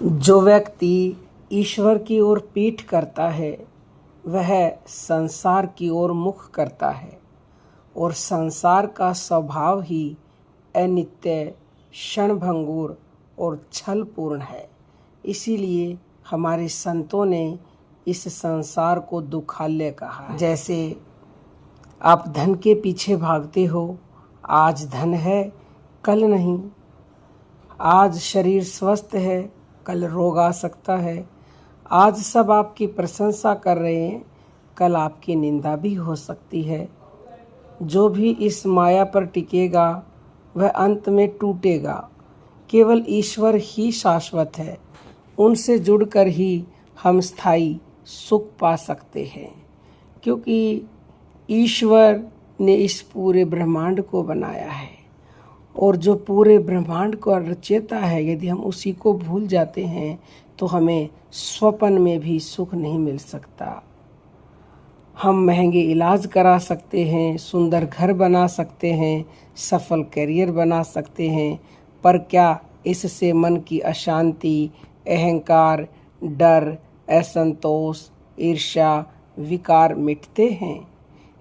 जो व्यक्ति ईश्वर की ओर पीठ करता है वह संसार की ओर मुख करता है और संसार का स्वभाव ही अनित्य, क्षणभंगुर और छलपूर्ण है। इसीलिए हमारे संतों ने इस संसार को दुखालय कहा है। जैसे आप धन के पीछे भागते हो, आज धन है कल नहीं, आज शरीर स्वस्थ है कल रोग आ सकता है, आज सब आपकी प्रशंसा कर रहे हैं कल आपकी निंदा भी हो सकती है। जो भी इस माया पर टिकेगा वह अंत में टूटेगा। केवल ईश्वर ही शाश्वत है, उनसे जुड़कर ही हम स्थायी सुख पा सकते हैं, क्योंकि ईश्वर ने इस पूरे ब्रह्मांड को बनाया है और जो पूरे ब्रह्मांड को रचयिता है, यदि हम उसी को भूल जाते हैं तो हमें स्वप्न में भी सुख नहीं मिल सकता। हम महंगे इलाज करा सकते हैं, सुंदर घर बना सकते हैं, सफल करियर बना सकते हैं, पर क्या इससे मन की अशांति, अहंकार, डर, असंतोष, ईर्ष्या, विकार मिटते हैं?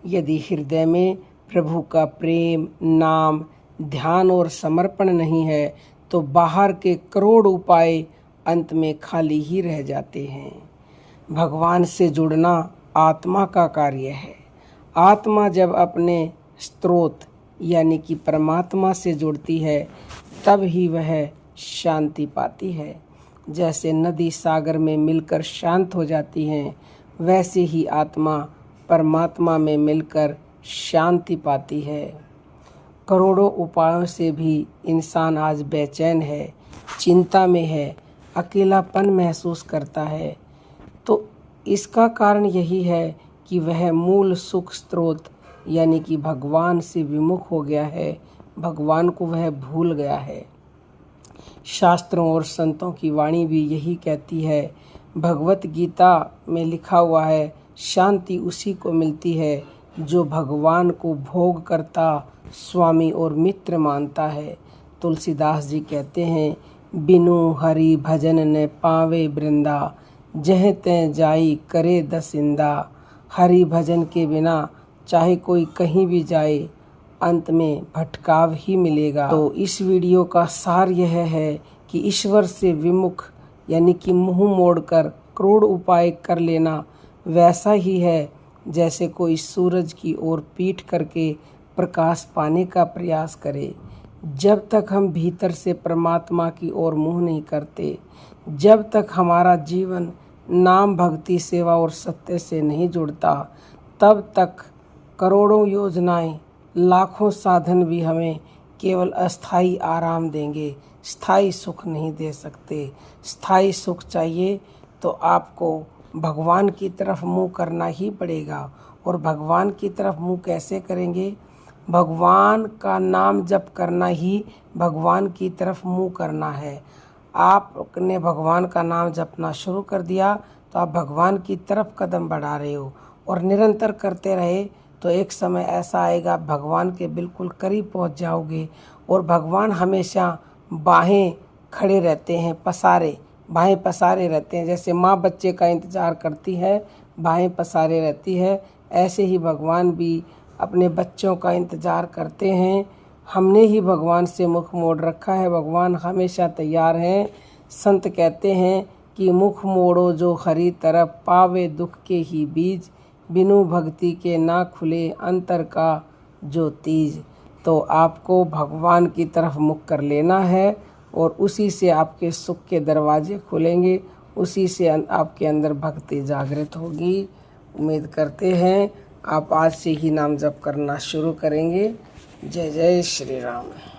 यदि हृदय में प्रभु का प्रेम, नाम, ध्यान और समर्पण नहीं है तो बाहर के करोड़ उपाय अंत में खाली ही रह जाते हैं। भगवान से जुड़ना आत्मा का कार्य है। आत्मा जब अपने स्रोत यानी कि परमात्मा से जुड़ती है तब ही वह शांति पाती है। जैसे नदी सागर में मिलकर शांत हो जाती है, वैसे ही आत्मा परमात्मा में मिलकर शांति पाती है। करोड़ों उपायों से भी इंसान आज बेचैन है, चिंता में है, अकेलापन महसूस करता है। तो इसका कारण यही है कि वह मूल सुख स्रोत यानी कि भगवान से विमुख हो गया है, भगवान को वह भूल गया है। शास्त्रों और संतों की वाणी भी यही कहती है। भगवत गीता में लिखा हुआ है, शांति उसी को मिलती है जो भगवान को भोग करता, स्वामी और मित्र मानता है। तुलसीदास जी कहते हैं, बिनु हरि भजन न पावे वृंदा, जह तै जाई करे दसिंदा। हरि भजन के बिना चाहे कोई कहीं भी जाए, अंत में भटकाव ही मिलेगा। तो इस वीडियो का सार यह है कि ईश्वर से विमुख यानी कि मुंह मोड़कर करोड़ उपाय कर लेना वैसा ही है जैसे कोई सूरज की ओर पीठ करके प्रकाश पाने का प्रयास करे। जब तक हम भीतर से परमात्मा की ओर मुंह नहीं करते, जब तक हमारा जीवन नाम, भक्ति, सेवा और सत्य से नहीं जुड़ता, तब तक करोड़ों योजनाएं, लाखों साधन भी हमें केवल अस्थाई आराम देंगे, स्थायी सुख नहीं दे सकते। स्थायी सुख चाहिए तो आपको भगवान की तरफ मुंह करना ही पड़ेगा। और भगवान की तरफ मुंह कैसे करेंगे? भगवान का नाम जप करना ही भगवान की तरफ मुंह करना है। आपने भगवान का नाम जपना शुरू कर दिया तो आप भगवान की तरफ कदम बढ़ा रहे हो, और निरंतर करते रहे तो एक समय ऐसा आएगा भगवान के बिल्कुल करीब पहुंच जाओगे। और भगवान हमेशा बाहें खड़े रहते हैं, बाहें पसारे रहते हैं। जैसे माँ बच्चे का इंतज़ार करती है, बाहें पसारे रहती है, ऐसे ही भगवान भी अपने बच्चों का इंतज़ार करते हैं। हमने ही भगवान से मुख मोड़ रखा है, भगवान हमेशा तैयार हैं। संत कहते हैं कि मुख मोड़ो जो हरि तरफ, पावे दुख के ही बीज, बिनु भक्ति के ना खुले अंतर का जो तीज। तो आपको भगवान की तरफ मुख कर लेना है और उसी से आपके सुख के दरवाजे खुलेंगे, उसी से आपके अंदर भक्ति जागृत होगी। उम्मीद करते हैं आप आज से ही नाम जप करना शुरू करेंगे। जय जय श्री राम।